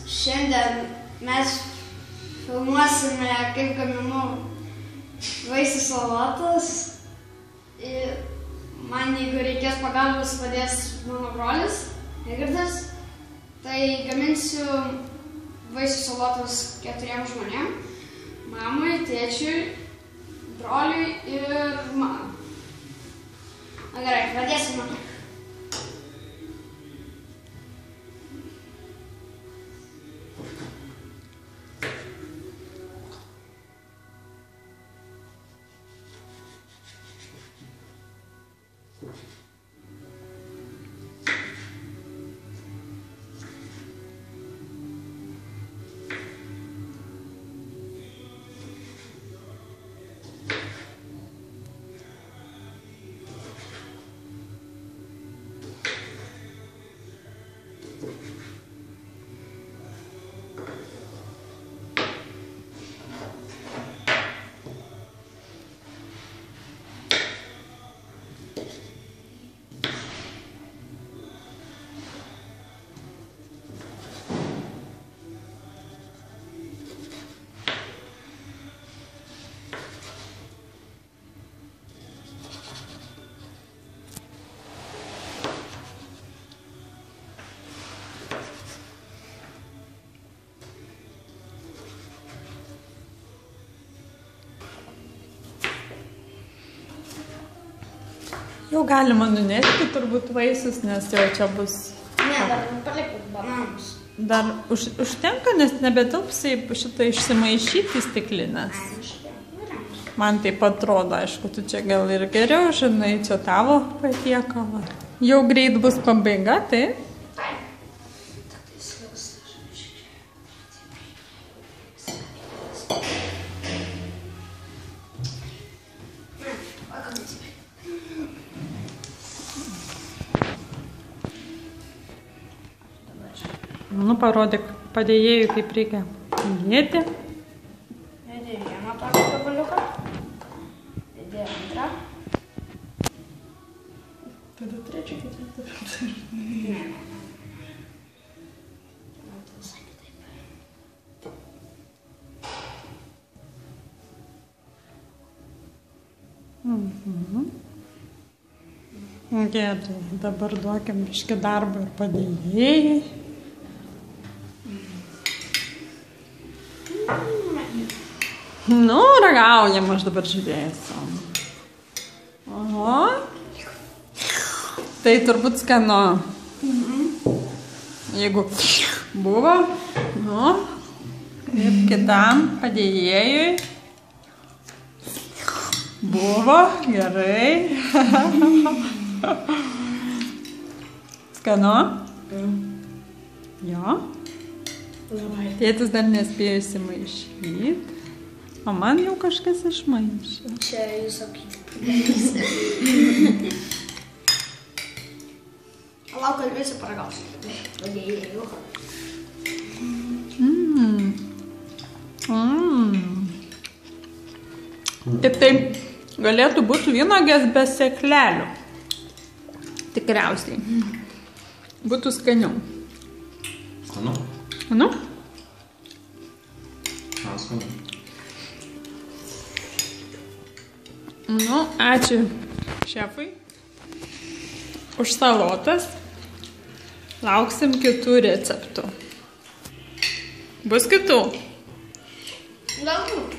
Šiandien mes filmuosime, kaip gaminu vaisių salotas. Man, jeigu reikės pagalbos, padės mano brolis, Egirdas. Tai gaminsiu vaisių salotas 4 žmonėm. Mamai, tėčiui, broliui ir man. Na gerai, pradėsime. Jau galima nunešti turbūt vaisius, nes jau čia bus... Ne, dar palikau bananus. Dar užtenka, nes nebetilpsiai šitą išsimaišyti stiklinės. Man taip atrodo, aišku, tu čia gal ir geriau, žinai, čia tavo patiekala. Jau greit bus pabaiga, tai? Nu, parodyk padėjėjui, kaip reikia įdėti. Įdėjau vieną tokį gabaliuką. Įdėjau antrą. Tada trečią, ketvirtą. Ne. Gerai, dabar duokim biškį darbą ir padėjėjai. Nu, ragaujam, aš dabar žiūrėsiu. Oho. Tai turbūt skanu. Jeigu buvo, nu, ir kitam padėjėjui. Buvo, gerai. Skanu? Jo. Tėtis dar nespėjo įsimaišyti. O man jau kažkas išmaišė. Čia jūs sakyti. Lauk, kalbėsiu, paragausiu. Tik tai galėtų būti vynuogės be sėklelių. Tikriausiai. Būtų skaniau. Skanu? Nu? Skanu. Nu, ačiū šefui už salotas. Lauksim kitų receptų. Bus kitų? Galbūt.